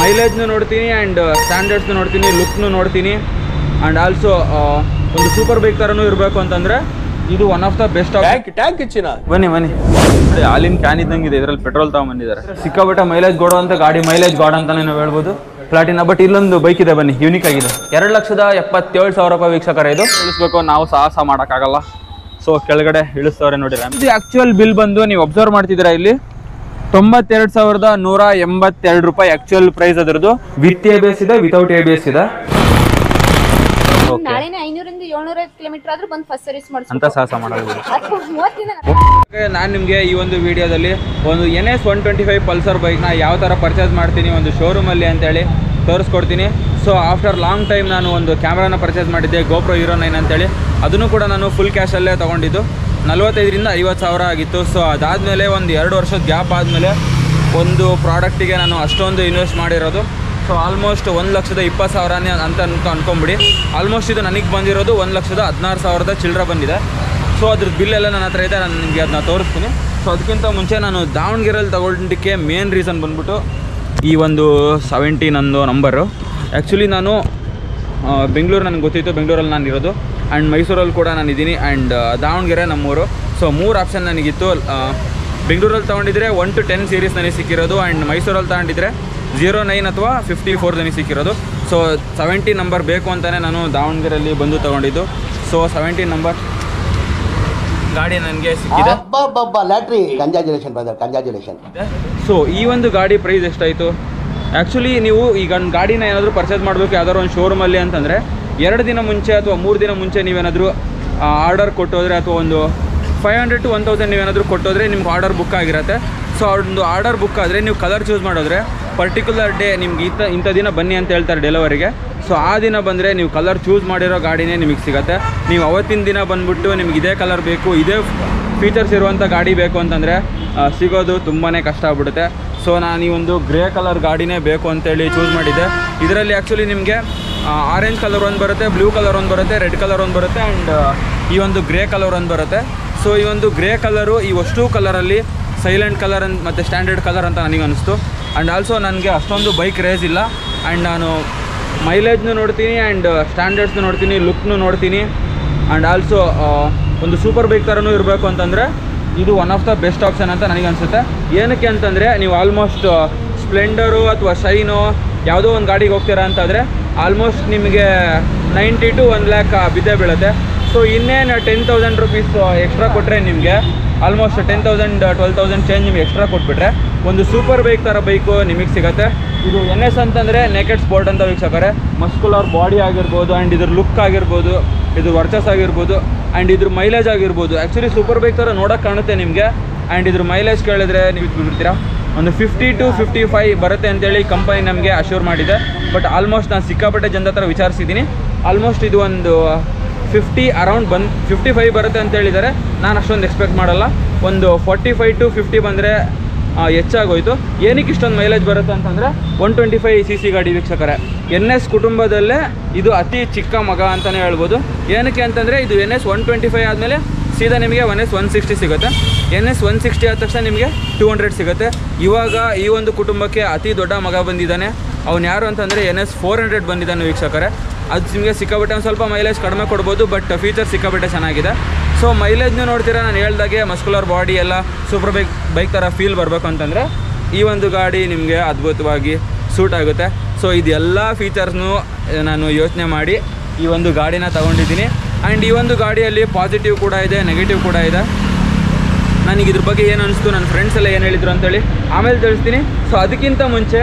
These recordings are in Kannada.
ಮೈಲೇಜ್ನು ನೋಡ್ತೀನಿ ಆ್ಯಂಡ್ ಸ್ಟ್ಯಾಂಡರ್ಡ್ಸ್ನು ನೋಡ್ತೀನಿ, ಲುಕ್ನು ನೋಡ್ತೀನಿ ಆ್ಯಂಡ್ ಆಲ್ಸೋ ಒಂದು ಸೂಪರ್ ಬೈಕ್ ಥರನೂ ಇರಬೇಕು ಅಂತಂದರೆ ಇದು one of the best tank ಹೆಚ್ಚಿನ. ಬನ್ನಿ ನೋಡಿ, ಹಾಲಿನ ಕ್ಯಾನ್ ಇದ್ದಂಗೆ ಇದೆ. ಇದರಲ್ಲಿ ಪೆಟ್ರೋಲ್ ತಗೊಂಡ್ಬಂದಿದ್ದಾರೆ. ಸಿಕ್ಕಾಬಿಟ್ಟ ಮೈಲೇಜ್ ಗೋಡೋ ಅಂತ ಗಾಡಿ, ಮೈಲೇಜ್ ಗಾಡ್ ಅಂತಾನೆ ನಾವು ಹೇಳ್ಬೋದು. ಪ್ಲಾಟಿನಾ. ಬಟ್ ಇಲ್ಲೊಂದು ಬೈಕ್ ಇದೆ ಬನ್ನಿ, ಯೂನಿಕ್ ಆಗಿದೆ. 2,77,000 ರೂಪಾಯಿ ವೀಕ್ಷಕರ. ಇದು ಇಳಿಸ್ಬೇಕು, ನಾವು ಸಾಹಸ ಮಾಡೋಕ್ಕಾಗಲ್ಲ. ಸೊ ಕೆಳಗಡೆ ಇಳಿಸ್ತವ್ರೆ ನೋಡಿ. ಇದು ಆಕ್ಚುಯಲ್ ಬಿಲ್ ಬಂದು ನೀವು ಅಬ್ಸರ್ವ್ ಮಾಡ್ತಿದ್ದೀರಾ ಇಲ್ಲಿ 92,182 ರೂಪಾಯಿ ಆಕ್ಚುಯಲ್ ಪ್ರೈಸ್ ಅದರದ್ದು. ವಿತ್ ABS ಇದೆ, ವಿತೌಟ್ ABS ಇದೆ. ಅಂತ ಸಾಹಸ ಮಾಡೋದು. ನಾನು ನಿಮಗೆ ಈ ಒಂದು ವಿಡಿಯೋದಲ್ಲಿ ಒಂದು NS 125 ಪಲ್ಸರ್ ಬೈಕ್ನ ಯಾವ ಥರ ಪರ್ಚೇಸ್ ಮಾಡ್ತೀನಿ ಒಂದು ಶೋರೂಮಲ್ಲಿ ಅಂತೇಳಿ ತೋರಿಸ್ಕೊಡ್ತೀನಿ. ಸೊ ಆಫ್ಟರ್ ಲಾಂಗ್ ಟೈಮ್ ನಾನು ಒಂದು ಕ್ಯಾಮ್ರಾನ ಪರ್ಚೇಸ್ ಮಾಡಿದ್ದೆ, GoPro Hero 9 ಅಂತೇಳಿ. ಅದನ್ನು ಕೂಡ ನಾನು ಫುಲ್ ಕ್ಯಾಶಲ್ಲೇ ತೊಗೊಂಡಿದ್ದು. 45,000 ರಿಂದ 50,000 ಆಗಿತ್ತು. ಸೊ ಅದಾದಮೇಲೆ ಒಂದು 2 ವರ್ಷದ ಗ್ಯಾಪ್ ಆದಮೇಲೆ ಒಂದು ಪ್ರಾಡಕ್ಟಿಗೆ ನಾನು ಅಷ್ಟೊಂದು ಇನ್ವೆಸ್ಟ್ ಮಾಡಿರೋದು. ಸೊ ಆಲ್ಮೋಸ್ಟ್ 1,20,000 ಅಂತ ಅನ್ಕೊಂಬಿಡಿ. ಆಲ್ಮೋಸ್ಟ್ ಇದು ನನಗೆ ಬಂದಿರೋದು 1,16,000 ಚಿಲ್ಲರೆ ಬಂದಿದೆ. ಸೊ ಅದ್ರದ್ದು ಬಿಲ್ಲೆಲ್ಲ ನನ್ನ ಹತ್ರ ಇದೆ, ನಾನು ನಿಮಗೆ ಅದನ್ನ ತೋರಿಸ್ತೀನಿ. ಸೊ ಅದಕ್ಕಿಂತ ಮುಂಚೆ ನಾನು ದಾವಣಗೆರೆಯಲ್ಲಿ ತಗೊಳ್ಳೋದಕ್ಕೆ ಮೇನ್ ರೀಸನ್ ಬಂದ್ಬಿಟ್ಟು ಈ ಒಂದು 17 ನಂದು ನಂಬರು. ಆ್ಯಕ್ಚುಲಿ ನಾನು ಬೆಂಗಳೂರು ನನಗೆ ಗೊತ್ತಿತ್ತು, ಬೆಂಗಳೂರಲ್ಲಿ ನಾನು ಇರೋದು ಆ್ಯಂಡ್ ಮೈಸೂರಲ್ಲಿ ಕೂಡ ನಾನು ಇದ್ದೀನಿ ಆ್ಯಂಡ್ ದಾವಣಗೆರೆ ನಮ್ಮೂರು. ಸೊ 3 ಆಪ್ಷನ್ ನನಗಿತ್ತು. ಬೆಂಗಳೂರಲ್ಲಿ ತೊಗೊಂಡಿದ್ರೆ 1 to 10 ಸೀರೀಸ್ ನನಗೆ ಸಿಕ್ಕಿರೋದು ಆ್ಯಂಡ್ ಮೈಸೂರಲ್ಲಿ ತಗೊಂಡಿದ್ರೆ 09 ಅಥವಾ 54 ನನಗೆ ಸಿಕ್ಕಿರೋದು. ಸೊ 70 ನಂಬರ್ ಬೇಕು ಅಂತಲೇ ನಾನು ದಾವಣಗೆರೆಯಲ್ಲಿ ಬಂದು ತೊಗೊಂಡಿದ್ದು. ಸೊ 70 ನಂಬರ್ ಗಾಡಿ ನನಗೆ ಸಿಕ್ಕಿದೆ. ಸೊ ಈ ಒಂದು ಗಾಡಿ ಪ್ರೈಸ್ ಎಷ್ಟಾಯಿತು? ಆ್ಯಕ್ಚುಲಿ ನೀವು ಈಗ ಗಾಡಿನ ಏನಾದರೂ ಪರ್ಚೇಸ್ ಮಾಡಬೇಕು ಯಾವ್ದಾದ್ರು ಒಂದು ಶೋರೂಮಲ್ಲಿ ಅಂತಂದರೆ 2 ದಿನ ಮುಂಚೆ ಅಥವಾ 3 ದಿನ ಮುಂಚೆ ನೀವೇನಾದರೂ ಆರ್ಡರ್ ಕೊಟ್ಟೋದ್ರೆ ಅಥವಾ ಒಂದು 500 to 1,000 ನೀವೇನಾದರೂ ಕೊಟ್ಟೋದ್ರೆ ನಿಮ್ಗೆ ಆರ್ಡರ್ ಬುಕ್ ಆಗಿರುತ್ತೆ. ಸೊ ಒಂದು ಆರ್ಡರ್ ಬುಕ್ ಆದರೆ ನೀವು ಕಲರ್ ಚೂಸ್ ಮಾಡಿದ್ರೆ ಪರ್ಟಿಕ್ಯುಲರ್ ಡೇ ನಿಮ್ಗೆ ಇಂಥ ದಿನ ಬನ್ನಿ ಅಂತ ಹೇಳ್ತಾರೆ ಡೆಲಿವರಿಗೆ. ಸೊ ಆ ದಿನ ಬಂದರೆ ನೀವು ಕಲರ್ ಚೂಸ್ ಮಾಡಿರೋ ಗಾಡಿನೇ ನಿಮಗೆ ಸಿಗುತ್ತೆ. ನೀವು ಅವತ್ತಿನ ದಿನ ಬಂದುಬಿಟ್ಟು ನಿಮ್ಗೆ ಇದೇ ಕಲರ್ ಬೇಕು, ಇದೇ ಫೀಚರ್ಸ್ ಇರುವಂಥ ಗಾಡಿ ಬೇಕು ಅಂತಂದರೆ ಸಿಗೋದು ತುಂಬಾ ಕಷ್ಟ ಆಗ್ಬಿಡುತ್ತೆ. ಸೊ ನಾನು ಈ ಒಂದು ಗ್ರೇ ಕಲರ್ ಗಾಡಿನೇ ಬೇಕು ಅಂತೇಳಿ ಚೂಸ್ ಮಾಡಿದ್ದೆ. ಇದರಲ್ಲಿ ಆ್ಯಕ್ಚುಲಿ ನಿಮಗೆ ಆರೆಂಜ್ ಕಲರ್ ಒಂದು ಬರುತ್ತೆ, ಬ್ಲೂ ಕಲರ್ ಒಂದು ಬರುತ್ತೆ, ರೆಡ್ ಕಲರ್ ಒಂದು ಬರುತ್ತೆ ಆ್ಯಂಡ್ ಈ ಒಂದು ಗ್ರೇ ಕಲರ್ ಒಂದು ಬರುತ್ತೆ. ಸೊ ಈ ಒಂದು ಗ್ರೇ ಕಲರು ಈ ಅಷ್ಟು ಕಲರಲ್ಲಿ ಸೈಲೆಂಟ್ ಕಲರ್ ಮತ್ತು ಸ್ಟ್ಯಾಂಡರ್ಡ್ ಕಲರ್ ಅಂತ ನನಗೆ ಅನಿಸ್ತು. ಆ್ಯಂಡ್ ಆಲ್ಸೋ ನನಗೆ ಅಷ್ಟೊಂದು ಬೈಕ್ ರೇಸ್ ಇಲ್ಲ ಆ್ಯಂಡ್ ನಾನು ಮೈಲೇಜ್ನು ನೋಡ್ತೀನಿ ಆ್ಯಂಡ್ ಸ್ಟ್ಯಾಂಡರ್ಡ್ಸ್ನು ನೋಡ್ತೀನಿ, ಲುಕ್ನು ನೋಡ್ತೀನಿ ಆ್ಯಂಡ್ ಆಲ್ಸೋ ಒಂದು ಸೂಪರ್ ಬೈಕ್ ಥರನೂ ಇರಬೇಕು ಅಂತಂದರೆ ಇದು one of the best option ಅಂತ ನನಗೆ ಅನಿಸುತ್ತೆ. ಏನಕ್ಕೆ ಅಂತಂದರೆ ನೀವು ಆಲ್ಮೋಸ್ಟ್ ಸ್ಪ್ಲೆಂಡರು ಅಥವಾ ಶೈನು ಯಾವುದೋ ಒಂದು ಗಾಡಿಗೆ ಹೋಗ್ತೀರಾ ಅಂತಂದರೆ ಆಲ್ಮೋಸ್ಟ್ ನಿಮಗೆ 90 to 1 lakh ಬಿದ್ದೇ ಬೀಳುತ್ತೆ. ಸೊ ಇನ್ನೇನು 10,000 ರೂಪೀಸ್ ಎಕ್ಸ್ಟ್ರಾ ಕೊಟ್ಟರೆ ನಿಮಗೆ ಆಲ್ಮೋಸ್ಟ್ 10,000 12,000 ಚೇಂಜ್ ನಿಮಗೆ ಎಕ್ಸ್ಟ್ರಾ ಕೊಟ್ಬಿಟ್ರೆ ಒಂದು ಸೂಪರ್ ಬೈಕ್ ಥರ ಬೈಕು ನಿಮಗೆ ಸಿಗುತ್ತೆ. ಇದು NS ಅಂತಂದರೆ ನೇಕೆಡ್ ಸ್ಪೋರ್ಟ್ ಅಂತ ವೀಕ್ಷಕರೇ. ಮಸ್ಕುಲರ್ ಬಾಡಿ ಆಗಿರ್ಬೋದು ಆ್ಯಂಡ್ ಇದ್ರ ಲುಕ್ ಆಗಿರ್ಬೋದು, ಇದ್ರ ವರ್ಚಸ್ ಆಗಿರ್ಬೋದು ಆ್ಯಂಡ್ ಇದ್ರ ಮೈಲೇಜ್ ಆಗಿರ್ಬೋದು. ಆ್ಯಕ್ಚುಲಿ ಸೂಪರ್ ಬೈಕ್ ಥರ ನೋಡೋಕ್ಕೆ ಕಾಣುತ್ತೆ ನಿಮಗೆ. ಆ್ಯಂಡ್ ಇದ್ರ ಮೈಲೇಜ್ ಕೇಳಿದ್ರೆ ನೀವು ಬಿಡ್ತೀರಾ ಒಂದು 50 to 55 ಬರುತ್ತೆ ಅಂತೇಳಿ ಕಂಪನಿ ನಮಗೆ ಅಶ್ಯೂರ್ ಮಾಡಿದೆ. ಬಟ್ ಆಲ್ಮೋಸ್ಟ್ ನಾನು ಸಿಕ್ಕಾಪಟ್ಟೆ ಜನದ ಹತ್ರ ವಿಚಾರಿಸಿದ್ದೀನಿ. ಆಲ್ಮೋಸ್ಟ್ ಇದು ಒಂದು 50 ಅರೌಂಡ್ 55 ಬರುತ್ತೆ ಅಂತ ಹೇಳಿದ್ದಾರೆ. ನಾನು ಅಷ್ಟೊಂದು ಎಕ್ಸ್ಪೆಕ್ಟ್ ಮಾಡಲ್ಲ. ಒಂದು 45 to 50 ಬಂದರೆ ಹೆಚ್ಚಾಗೋಯ್ತು. ಏನಕ್ಕೆ ಇಷ್ಟೊಂದು ಮೈಲೇಜ್ ಬರುತ್ತೆ ಅಂತಂದರೆ 125 cc ಗಾಡಿ ವೀಕ್ಷಕರೇ. NS ಕುಟುಂಬದಲ್ಲೇ ಇದು ಅತಿ ಚಿಕ್ಕ ಮಗ ಅಂತಲೇ ಹೇಳ್ಬೋದು. ಏನಕ್ಕೆ ಅಂತಂದರೆ ಇದು NS 125 ಆದಮೇಲೆ ಸೀದಾ ನಿಮಗೆ NS 160 ಸಿಗುತ್ತೆ. NS 160 ಆದ ತಕ್ಷಣ ನಿಮಗೆ 200 ಸಿಗುತ್ತೆ. ಇವಾಗ ಈ ಒಂದು ಕುಟುಂಬಕ್ಕೆ ಅತಿ ದೊಡ್ಡ ಮಗ ಬಂದಿದ್ದಾನೆ. ಅವ್ನು ಯಾರು ಅಂತಂದರೆ NS 400 ಬಂದಿದ್ದಾನೆ ವೀಕ್ಷಕರೇ. ಅದು ನಿಮಗೆ ಸಿಕ್ಕಾಬಿಟ್ಟೆ ಒಂದು ಸ್ವಲ್ಪ ಮೈಲೇಜ್ ಕಡಿಮೆ ಕೊಡ್ಬೋದು, ಬಟ್ ಫೀಚರ್ ಸಿಕ್ಕಾಬಿಟ್ಟೆ ಚೆನ್ನಾಗಿದೆ. ಸೊ ಮೈಲೇಜ್ನೂ ನೋಡ್ತೀರಾ, ನಾನು ಹೇಳ್ದಾಗೆ ಮಸ್ಕುಲರ್ ಬಾಡಿ ಎಲ್ಲ ಸೂಪರ್ ಬೈಕ್ ಥರ ಫೀಲ್ ಬರಬೇಕು ಅಂತಂದರೆ ಈ ಒಂದು ಗಾಡಿ ನಿಮಗೆ ಅದ್ಭುತವಾಗಿ ಸೂಟ್ ಆಗುತ್ತೆ. ಸೊ ಇದೆಲ್ಲ ಫೀಚರ್ಸ್ನು ನಾನು ಯೋಚನೆ ಮಾಡಿ ಈ ಒಂದು ಗಾಡಿನ ತೊಗೊಂಡಿದ್ದೀನಿ. ಆ್ಯಂಡ್ ಈ ಒಂದು ಗಾಡಿಯಲ್ಲಿ ಪಾಸಿಟಿವ್ ಕೂಡ ಇದೆ, ನೆಗೆಟಿವ್ ಕೂಡ ಇದೆ. ನನಗೆ ಇದ್ರ ಬಗ್ಗೆ ಏನು ಅನಿಸ್ತು, ನನ್ನ ಫ್ರೆಂಡ್ಸ್ ಎಲ್ಲ ಏನು ಹೇಳಿದ್ರು ಅಂತೇಳಿ ಆಮೇಲೆ ತಿಳಿಸ್ತೀನಿ. ಸೊ ಅದಕ್ಕಿಂತ ಮುಂಚೆ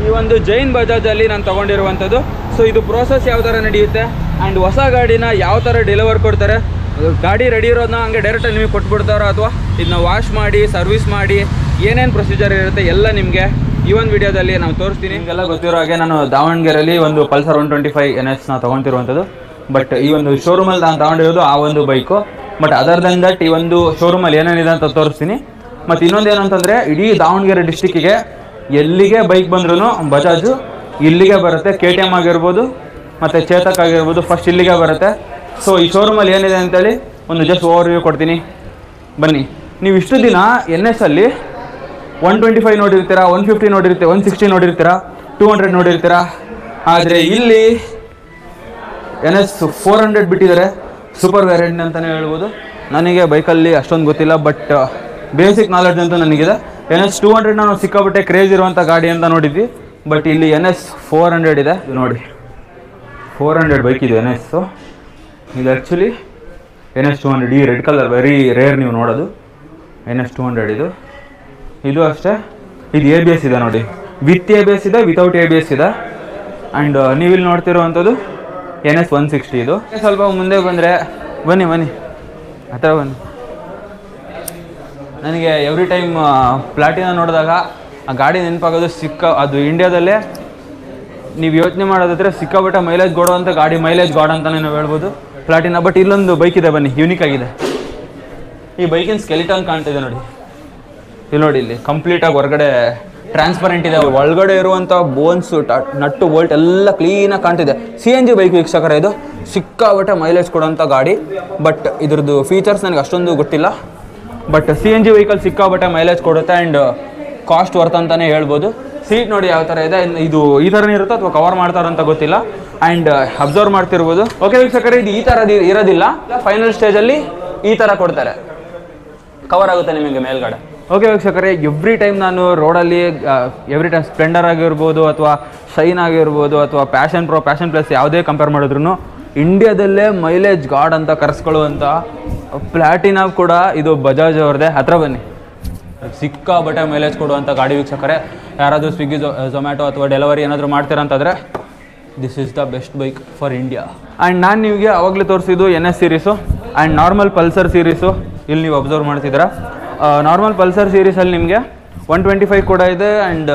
ಈ ಒಂದು ಜೈನ್ ಬಜಾಜಲ್ಲಿ ನಾನು ತೊಗೊಂಡಿರುವಂಥದ್ದು. ಸೊ ಇದು ಪ್ರೋಸೆಸ್ ಯಾವ ಥರ ನಡೆಯುತ್ತೆ ಆ್ಯಂಡ್ ಹೊಸ ಗಾಡಿನ ಯಾವ ಥರ ಡೆಲಿವರ್ ಕೊಡ್ತಾರೆ, ಗಾಡಿ ರೆಡಿ ಇರೋದನ್ನ ಹಂಗೆ ಡೈರೆಕ್ಟಾಗಿ ನಿಮಗೆ ಕೊಟ್ಬಿಡ್ತಾರೋ ಅಥವಾ ಇದನ್ನ ವಾಶ್ ಮಾಡಿ ಸರ್ವಿಸ್ ಮಾಡಿ ಏನೇನು ಪ್ರೊಸೀಜರ್ ಇರುತ್ತೆ ಎಲ್ಲ ನಿಮಗೆ ಈ ಒಂದು ವಿಡಿಯೋದಲ್ಲಿ ನಾವು ತೋರಿಸ್ತೀನಿ. ನಿಮಗೆಲ್ಲ ಗೊತ್ತಿರೋ ಹಾಗೆ ನಾನು ದಾವಣಗೆರೆಯಲ್ಲಿ ಒಂದು ಪಲ್ಸರ್ 125 NS ತೊಗೊತಿರುವಂಥದ್ದು. ಬಟ್ ಈ ಒಂದು ಶೋರೂಮಲ್ಲಿ ನಾನು ತೊಗೊಂಡಿರೋದು ಆ ಒಂದು bike. But other than that ಈ ಒಂದು ಶೋರೂಮಲ್ಲಿ ಏನೇನಿದೆ ಅಂತ ತೋರಿಸ್ತೀನಿ. ಮತ್ತು ಇನ್ನೊಂದೇನು ಅಂತಂದರೆ ಇಡೀ ದಾವಣಗೆರೆ ಡಿಸ್ಟಿಕ್ಕಿಗೆ ಎಲ್ಲಿಗೆ ಬೈಕ್ ಬಂದ್ರೂ ಬಜಾಜು ಇಲ್ಲಿಗೆ ಬರುತ್ತೆ. KTM ಆಗಿರ್ಬೋದು ಮತ್ತು ಚೇತಕ್ ಆಗಿರ್ಬೋದು ಫಸ್ಟ್ ಇಲ್ಲಿಗೆ ಬರುತ್ತೆ. ಸೊ ಈ ಶೋರೂಮಲ್ಲಿ ಏನಿದೆ ಅಂತೇಳಿ ಒಂದು ಜಸ್ಟ್ ಓವರ್ ವ್ಯೂ ಕೊಡ್ತೀನಿ ಬನ್ನಿ. ನೀವು ಇಷ್ಟು ದಿನ NS ಅಲ್ಲಿ 125 ನೋಡಿರ್ತೀರಾ, 150 ನೋಡಿರ್ತೀರಾ, 160 ನೋಡಿರ್ತೀರಾ. 200 ನೋಡಿರ್ತೀರಾ. ಆದರೆ ಇಲ್ಲಿ NS 400 ಬಿಟ್ಟಿದ್ದಾರೆ, ಸೂಪರ್ ವೇರಿಯಂಟ್ ಅಂತಲೇ ಹೇಳ್ಬೋದು. ನನಗೆ ಬೈಕಲ್ಲಿ ಅಷ್ಟೊಂದು ಗೊತ್ತಿಲ್ಲ, ಬಟ್ ಬೇಸಿಕ್ ನಾಲೆಡ್ಜ್ ಅಂತೂ ನನಗಿದೆ. NS 200 ನಾವು ಸಿಕ್ಕಾಪಟ್ಟೆ ಕ್ರೇಜ್ ಇರುವಂಥ ಗಾಡಿ ಅಂತ ನೋಡಿದ್ವಿ, ಬಟ್ ಇಲ್ಲಿ NS 400 ಇದೆ. ನೋಡಿ 400 ಬೈಕ್ ಇದೆ NS. ಇದು ಆ್ಯಕ್ಚುಲಿ NS 200. ಈ ರೆಡ್ ಕಲರ್ ವೆರಿ ರೇರ್ ನೀವು ನೋಡೋದು. NS 200 ಇದು ಅಷ್ಟೇ. ಇದು ABS ಇದೆ ನೋಡಿ, ವಿತ್ ABS ಇದೆ, ವಿತೌಟ್ ABS ಇದೆ. ಆ್ಯಂಡ್ ನೀವಿಲ್ಲಿ ನೋಡ್ತಿರೋವಂಥದ್ದು NS 160. ಇದು ಸ್ವಲ್ಪ ಮುಂದೆ ಬಂದರೆ ಬನ್ನಿ ಹತ್ರ ಬನ್ನಿ. ನನಗೆ ಎವ್ರಿ ಟೈಮ್ ಪ್ಲಾಟಿನಾ ನೋಡಿದಾಗ ಆ ಗಾಡಿ ನೆನಪಾಗೋದು ಅದು ಇಂಡಿಯಾದಲ್ಲೇ ನೀವು ಯೋಚನೆ ಮಾಡೋದಾದ್ರೆ ಸಿಕ್ಕಾಪಟ್ಟೆ ಮೈಲೇಜ್ ಕೊಡುವಂಥ ಗಾಡಿ, ಮೈಲೇಜ್ ಗಾಡ್ ಅಂತಲೇ ನಾವು ಹೇಳ್ಬೋದು ಪ್ಲಾಟಿನಾ. ಬಟ್ ಇಲ್ಲೊಂದು ಬೈಕ್ ಇದೆ ಬನ್ನಿ, ಯೂನಿಕ್ ಆಗಿದೆ. ಈ ಬೈಕಿನ ಸ್ಕೆಲಿಟನ್ ಕಾಣ್ತಿದೆ ನೋಡಿ, ಇಲ್ಲಿ ನೋಡಿ, ಇಲ್ಲಿ ಕಂಪ್ಲೀಟಾಗಿ ಹೊರಗಡೆ ಟ್ರಾನ್ಸ್ಪರೆಂಟ್ ಇದೆ. ಒಳಗಡೆ ಇರುವಂಥ ಬೋನ್ಸು, ನಟ್ಟು ಬೋಲ್ಟ್ ಎಲ್ಲ ಕ್ಲೀನಾಗಿ ಕಾಣ್ತಿದೆ. CNG ಬೈಕ್ ವೀಕ್ಷಕರ, ಇದು ಸಿಕ್ಕಾಪಟ್ಟೆ ಮೈಲೇಜ್ ಕೊಡೋಂಥ ಗಾಡಿ. ಬಟ್ ಇದ್ರದ್ದು ಫೀಚರ್ಸ್ ನನಗೆ ಅಷ್ಟೊಂದು ಗೊತ್ತಿಲ್ಲ, ಬಟ್ CNG ವೆಹಿಕಲ್ ಸಿಕ್ಕಾಪಟ್ಟೆ ಮೈಲೇಜ್ ಕೊಡುತ್ತೆ ಆ್ಯಂಡ್ ಕಾಸ್ಟ್ ವರ್ತ್ ಅಂತಲೇ ಹೇಳ್ಬೋದು. ಸೀಟ್ ನೋಡಿ ಯಾವ ಥರ ಇದೆ, ಇದು ಈ ಥರನೇ ಇರುತ್ತೋ ಅಥವಾ ಕವರ್ ಮಾಡ್ತಾರಂತ ಗೊತ್ತಿಲ್ಲ. And observe ಮಾಡ್ತಿರ್ಬೋದು. ಓಕೆ ವೀಕ್ಷಕರೇ, ಇದು ಈ ಥರ ಇರೋದಿಲ್ಲ, ಫೈನಲ್ ಸ್ಟೇಜಲ್ಲಿ ಈ ಥರ ಕೊಡ್ತಾರೆ, ಕವರ್ ಆಗುತ್ತೆ ನಿಮಗೆ ಮೇಲ್ಗಡೆ. ಓಕೆ ವೀಕ್ಷಕರೇ, ಎವ್ರಿ ಟೈಮ್ ನಾನು ರೋಡಲ್ಲಿ ಎವ್ರಿ ಟೈಮ್ ಸ್ಪ್ಲೆಂಡರ್ ಆಗಿರ್ಬೋದು ಅಥವಾ ಶೈನ್ ಆಗಿರ್ಬೋದು ಅಥವಾ ಪ್ಯಾಷನ್ ಪ್ರೋ, ಪ್ಯಾಷನ್ ಪ್ಲಸ್ ಯಾವುದೇ ಕಂಪೇರ್ ಮಾಡಿದ್ರು ಇಂಡಿಯಾದಲ್ಲೇ ಮೈಲೇಜ್ ಗಾಡ್ ಅಂತ ಕರೆಸ್ಕೊಳ್ಳುವಂಥ ಪ್ಲಾಟಿನಾ ಕೂಡ ಇದು ಬಜಾಜ್ ಅವ್ರದ್ದೇ. ಹತ್ರ ಬನ್ನಿ, ಸಿಕ್ಕಾಪಟ್ಟೆ ಮೈಲೇಜ್ ಕೊಡುವಂಥ ಗಾಡಿ ವೀಕ್ಷಕರೇ. ಯಾರಾದರೂ ಸ್ವಿಗ್ಗಿ, ಝೊಮ್ಯಾಟೊ ಅಥವಾ ಡೆಲಿವರಿ ಏನಾದರೂ ಮಾಡ್ತೀರಂತಂದರೆ this is the best bike for India. And ನಾನು ನಿಮಗೆ ಆವಾಗಲೇ ತೋರಿಸಿದ್ದು NS series and normal Pulsar series. ಇಲ್ಲಿ ನೀವು ಅಬ್ಸರ್ವ್ ಮಾಡ್ತಿದ್ದೀರಾ, ನಾರ್ಮಲ್ ಪಲ್ಸರ್ ಸೀರೀಸಲ್ಲಿ ನಿಮಗೆ 125 ಕೂಡ ಇದೆ ಆ್ಯಂಡ್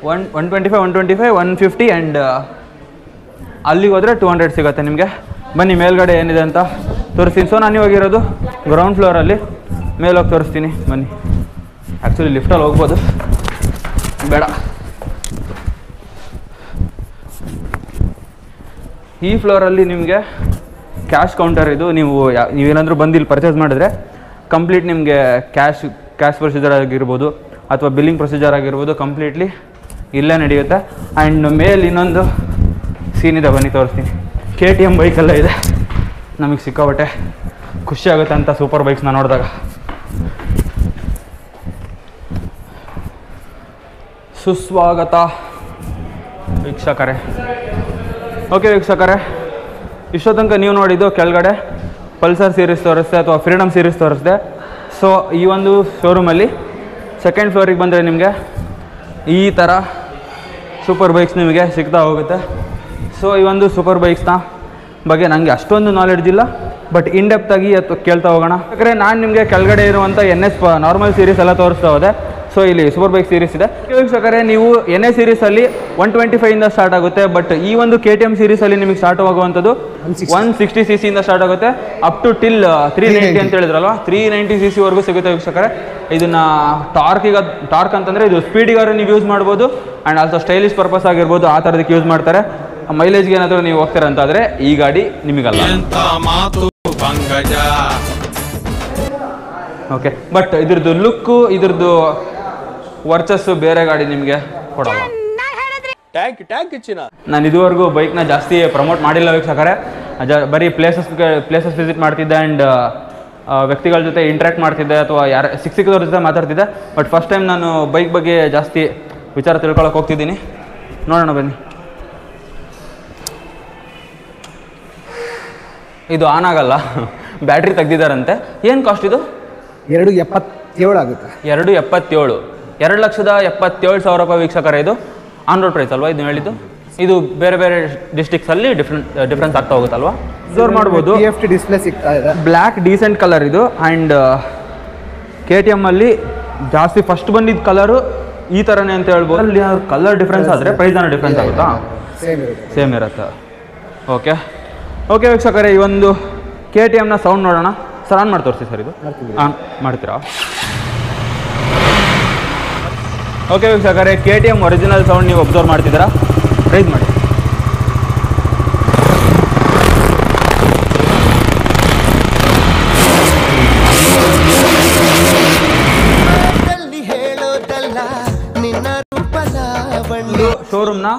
125, 150 ಆ್ಯಂಡ್ ಅಲ್ಲಿಗೆ ಹೋದರೆ 200 ಸಿಗುತ್ತೆ ನಿಮಗೆ. ಬನ್ನಿ ಮೇಲ್ಗಡೆ ಏನಿದೆ ಅಂತ ತೋರಿಸ್ತೀನಿ. ಸೊ ನಾನು ಇವಾಗಿರೋದು ಗ್ರೌಂಡ್ ಫ್ಲೋರಲ್ಲಿ, ಮೇಲೋಗಿ ತೋರಿಸ್ತೀನಿ ಬನ್ನಿ. ಆ್ಯಕ್ಚುಲಿ ಲಿಫ್ಟಲ್ಲಿ ಹೋಗ್ಬೋದು, ಬೇಡ. ಈ ಫ್ಲೋರಲ್ಲಿ ನಿಮಗೆ ಕ್ಯಾಶ್ ಕೌಂಟರ್ ಇದು. ನೀವೇನಾದರೂ ಬಂದು ಇಲ್ಲಿ ಪರ್ಚೇಸ್ ಮಾಡಿದ್ರೆ ಕಂಪ್ಲೀಟ್ ನಿಮಗೆ ಕ್ಯಾಶ್ ಪ್ರೊಸೀಜರ್ ಆಗಿರ್ಬೋದು ಅಥವಾ ಬಿಲ್ಲಿಂಗ್ ಪ್ರೊಸೀಜರ್ ಆಗಿರ್ಬೋದು ಕಂಪ್ಲೀಟ್ಲಿ ಇಲ್ಲೇ ನಡೆಯುತ್ತೆ. ಆ್ಯಂಡ್ ಮೇಲೆ ಇನ್ನೊಂದು ಸೀನ್ ಇದೆ, ಬನ್ನಿ ತೋರಿಸ್ತೀನಿ. KTM ಬೈಕೆಲ್ಲ ಇದೆ, ನಮಗೆ ಸಿಕ್ಕಾಪಟ್ಟೆ ಖುಷಿ ಆಗುತ್ತೆ ಅಂತ ಸೂಪರ್ ಬೈಕ್ಸ್ನ ನೋಡಿದಾಗ. ಸುಸ್ವಾಗತ ವೀಕ್ಷಕರೇ. ಓಕೆ ವೀಕ್ಷಕರೇ, ಇಷ್ಟೋ ತನಕ ನೀವು ನೋಡಿದ್ದು ಕೆಳಗಡೆ ಪಲ್ಸರ್ ಸೀರೀಸ್ ತೋರಿಸ್ದೆ ಅಥವಾ ಫ್ರೀಡಮ್ ಸೀರೀಸ್ ತೋರಿಸ್ದೆ. ಸೊ ಈ ಒಂದು ಶೋರೂಮಲ್ಲಿ ಸೆಕೆಂಡ್ ಫ್ಲೋರಿಗೆ ಬಂದರೆ ನಿಮಗೆ ಈ ಥರ ಸೂಪರ್ ಬೈಕ್ಸ್ ನಿಮಗೆ ಸಿಗ್ತಾ ಹೋಗುತ್ತೆ. ಸೊ ಈ ಒಂದು ಸೂಪರ್ ಬೈಕ್ಸ್ನ ಬಗ್ಗೆ ನನಗೆ ಅಷ್ಟೊಂದು ನಾಲೆಡ್ಜ್ ಇಲ್ಲ, ಬಟ್ ಇನ್ಡೆಪ್ತಾಗಿ ಕೇಳ್ತಾ ಹೋಗೋಣ. ಯಾಕಂದರೆ ನಾನು ನಿಮಗೆ ಕೆಳಗಡೆ ಇರುವಂಥ NS ನಾರ್ಮಲ್ ಸೀರೀಸ್ ಎಲ್ಲ ತೋರಿಸ್ತಾ ಹೋದೆ. ಸೊ ಇಲ್ಲಿ ಸೂಪರ್ ಬೈಕ್ ಸೀರೀಸ್ ಇದೆ ವೀಕ್ಷಕರೇ. ನೀವು NS ಸೀರೀಸಲ್ಲಿ 125 ಸ್ಟಾರ್ಟ್ ಆಗುತ್ತೆ, ಬಟ್ ಈ ಒಂದು KTM ಸೀರೀಸಲ್ಲಿ ನಿಮಗೆ ಸ್ಟಾರ್ಟ್ ಆಗುವಂಥದ್ದು 160 cc ಇಂದ ಸ್ಟಾರ್ಟ್ ಆಗುತ್ತೆ, ಅಪ್ ಟು ಟಿಲ್ 390 ಅಂತ ಹೇಳಿದ್ರಲ್ವ, 390 cc ವರೆಗೂ ಸಿಗುತ್ತೆ ವೀಕ್ಷಕರೇ. ಇದನ್ನು ಟಾರ್ಕ್ ಅಂತಂದರೆ ಇದು ಸ್ಪೀಡಿಗಾರು ನೀವು ಯೂಸ್ ಮಾಡ್ಬೋದು ಆ್ಯಂಡ್ ಆಲ್ಸೋ ಸ್ಟೈಲಿಶ್ ಪರ್ಪಸ್ ಆಗಿರ್ಬೋದು, ಆ ಥರದಕ್ಕೆ ಯೂಸ್ ಮಾಡ್ತಾರೆ. ಮೈಲೇಜ್ಗೆ ಏನಾದರೂ ನೀವು ಹೋಗ್ತೀರ ಅಂತಾದರೆ ಈ ಗಾಡಿ ನಿಮಗಲ್ಲ. ಓಕೆ, ಬಟ್ ಇದ್ರದ್ದು ಲುಕ್ಕು, ಇದ್ರದ್ದು ವರ್ಚಸ್ಸು ಬೇರೆ ಗಾಡಿ ನಿಮಗೆ ಕೊಡಲ್ಲ. ನಾನು ಇದುವರೆಗೂ ಬೈಕ್ನ ಜಾಸ್ತಿ ಪ್ರಮೋಟ್ ಮಾಡಿಲ್ಲ ವೀಕ್ಷಕರೇ. ಬರೀ ಪ್ಲೇಸಸ್ ವಿಸಿಟ್ ಮಾಡ್ತಿದ್ದೆ ಆ್ಯಂಡ್ ವ್ಯಕ್ತಿಗಳ ಜೊತೆ ಇಂಟ್ರ್ಯಾಕ್ಟ್ ಮಾಡ್ತಿದ್ದೆ ಅಥವಾ ಸಿಕ್ಕಿದವ್ರ ಜೊತೆ ಮಾತಾಡ್ತಿದ್ದೆ. ಬಟ್ ಫಸ್ಟ್ ಟೈಮ್ ನಾನು ಬೈಕ್ ಬಗ್ಗೆ ಜಾಸ್ತಿ ವಿಚಾರ ತಿಳ್ಕೊಳಕ್ಕೆ ಹೋಗ್ತಿದ್ದೀನಿ. ನೋಡೋಣ ಬನ್ನಿ. ಇದು ಆನ್ ಆಗಲ್ಲ, ಬ್ಯಾಟ್ರಿ ತೆಗ್ದಿದ್ದಾರಂತೆ. ಏನು ಕಾಸ್ಟ್ ಇದು? 277 ಆಗುತ್ತೆ. 277, 2,77,000 ರೂಪಾಯಿ ವೀಕ್ಷಕರೇ. ಇದು ಆನ್ ರೋಡ್ ಪ್ರೈಸ್ ಅಲ್ವಾ ಇದು ಹೇಳಿದ್ದು? ಇದು ಬೇರೆ ಬೇರೆ ಡಿಸ್ಟ್ರಿಕ್ಟ್ಸಲ್ಲಿ ಡಿಫ್ರೆನ್ಸ್ ಆಗ್ತಾ ಹೋಗುತ್ತಲ್ವಾ? ಅಬ್ಸರ್ವ್ ಮಾಡ್ಬೋದು. TFT ಡಿಸ್ಪ್ಲೇ ಸಿಗ್ತಾ ಇದೆ, ಬ್ಲ್ಯಾಕ್ ಡೀಸೆಂಟ್ ಕಲರ್ ಇದು. ಆ್ಯಂಡ್ KTM ಅಲ್ಲಿ ಜಾಸ್ತಿ ಫಸ್ಟ್ ಬಂದಿದ್ದ ಕಲರು ಈ ಥರನೇ ಅಂತ ಹೇಳ್ಬೋದು. ಅಲ್ಲಿ ಕಲರ್ ಡಿಫ್ರೆನ್ಸ್ ಆದರೆ ಪ್ರೈಸ್ ಏನೋ ಡಿಫ್ರೆನ್ಸ್ ಆಗುತ್ತಾ? ಸೇಮ್ ಇರುತ್ತೆ. ಓಕೆ ವೀಕ್ಷಕರೇ, ಈ ಒಂದು KTMನ ಸೌಂಡ್ ನೋಡೋಣ. ಸರ್ ಆನ್ ಮಾಡಿ ತೋರಿಸಿ ಸರ್. ಇದು ಆನ್ ಮಾಡ್ತೀರಾ? ಓಕೆ ವೀಕ್ಷಕರೇ, KTM ಒರಿಜಿನಲ್ ಸೌಂಡ್ ನೀವು ಅಬ್ಸರ್ವ್ ಮಾಡ್ತಿದ್ದೀರಾ? ರೈಸ್ ಮಾಡಿ. ಹೇಳೋದಲ್ಲ ನಿನ್ನ ರೂಪಲಾವಣ್ಯ ಒಂದು ಶೋರೂಮ್ನ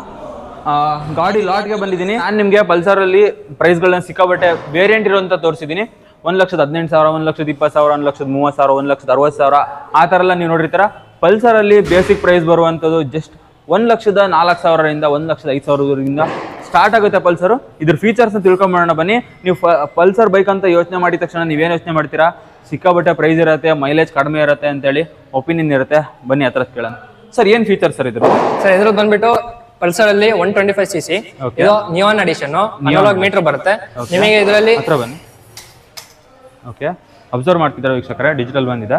ಗಾಡಿ ಲಾಟ್ಗೆ ಬಂದಿದ್ದೀನಿ. ನಾನು ನಿಮಗೆ ಪಲ್ಸರಲ್ಲಿ ಪ್ರೈಸ್ಗಳನ್ನ ಸಿಕ್ಕಾಬಟ್ಟೆ ವೇರಿಯಂಟ್ ಇರುವಂಥ ತೋರಿಸಿದ್ದೀನಿ. 1,18,000, 1,20,000, 1,30,000, 1,60,000 ಆ ಥರ ಎಲ್ಲ ನೀವು ನೋಡಿರ್ತೀರ. ಪಲ್ಸರಲ್ಲಿ ಬೇಸಿಕ್ ಪ್ರೈಸ್ ಬರುವಂಥದ್ದು ಜಸ್ಟ್ 1,04,000ರಿಂದ 1,05,000ರಿಂದ ಸ್ಟಾರ್ಟ್ ಆಗುತ್ತೆ ಪಲ್ಸರು. ಇದ್ರ ಫೀಚರ್ಸ್ನ ತಿಳ್ಕೊಂಬೋಣ ಬನ್ನಿ. ನೀವು ಪಲ್ಸರ್ ಬೈಕ್ ಅಂತ ಯೋಚನೆ ಮಾಡಿದ ತಕ್ಷಣ ನೀವೇನು ಯೋಚನೆ ಮಾಡ್ತೀರಾ? ಸಿಕ್ಕಾಬಟ್ಟೆ ಪ್ರೈಸ್ ಇರುತ್ತೆ, ಮೈಲೇಜ್ ಕಡಿಮೆ ಇರುತ್ತೆ ಅಂತೇಳಿ ಒಪಿನಿಯನ್ ಇರುತ್ತೆ. ಬನ್ನಿ ಹತ್ರ ಕೇಳೋಣ. ಸರ್ ಏನು ಫೀಚರ್ಸ್ ಸರ್ ಇದ್ರು? ಸರ್ ಇದ್ರದ್ದು ಬಂದ್ಬಿಟ್ಟು ಪಲ್ಸರ್ ಅಲ್ಲಿ 125cc ಇದು ನಿಯಾನ್ ಅಡಿಷನ್ ಅನಲಾಗ್ ಮೀಟರ್ ಬರುತ್ತೆ ನಿಮಗೆ. ಇದರಲ್ಲಿ ಹತ್ರ ಬನ್ನಿ. ಓಕೆ, ಅಬ್ಸರ್ವ್ ಮಾಡ್ತಿದ್ದಾರೆ ವೀಕ್ಷಕರೇ, ಡಿಜಿಟಲ್ ಬಂದಿದೆ.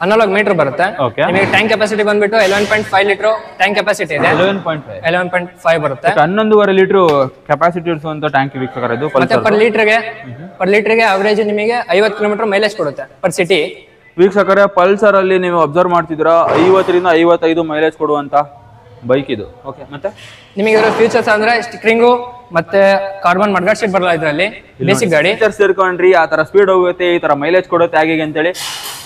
ಅನಲಾಗ್ ಮೀಟರ್ ಬರುತ್ತೆ ನಿಮಗೆ. ಟ್ಯಾಂಕ್ ಕೆಪಾಸಿಟಿ ಬಂದ್ಬಿಟ್ಟು 11.5 ಲೀಟರ್ ಟ್ಯಾಂಕ್ ಕೆಪಾಸಿಟಿ ಇದೆ. 11.5 ಬರುತ್ತೆ. 11.5 ಲೀಟರ್ ಕೆಪಾಸಿಟಿ ಇರುವಂತ ಟ್ಯಾಂಕ್ ವೀಕ್ಷಕರೇ ಇದು. ಮತ್ತೆ ಪರ್ ಲೀಟರ್ಗೆ ಅವರೇಜ್ ನಿಮಗೆ 50 ಕಿಲೋಮೀಟರ್ ಮೈಲೇಜ್ ಕೊಡುತ್ತೆ ಪರ್ ಸಿಟಿ. ವೀಕ್ಷಕರೇ ಪಲ್ಸರ್ ಅಲ್ಲಿ ನೀವು ಅಬ್ಸರ್ವ್ ಮಾಡ್ತಿದ್ದೀರಾ 50ರಿಂದ 55 ಮೈಲೇಜ್ ಕೊಡುವಂತ ಬೈಕ್ ಇದು. ಓಕೆ, ಮತ್ತೆ ನಿಮಗೆ ಇದರ ಫೀಚರ್ಸ್ ಅಂದ್ರೆ ಸ್ಟಿಕರಿಂಗು ಮತ್ತೆ ಕಾರ್ಬನ್ ಮಡ್ಗಾರ್ಡ್ ಶೀಟ್ ಬರಲ್ಲ ಇದರಲ್ಲಿ. ಬೇಸಿಕ್ ಗಾಡಿ ಫೀಚರ್ಸ್ ಇರ್ಕೊಂಡ್ರಿ ಆ ತರ ಸ್ಪೀಡ್ ಹೋಗುತ್ತೆ, ಈ ತರ ಮೈಲೇಜ್ ಕೊಡುತ್ತೆ ಹಾಗೆ ಅಂತೇಳಿ.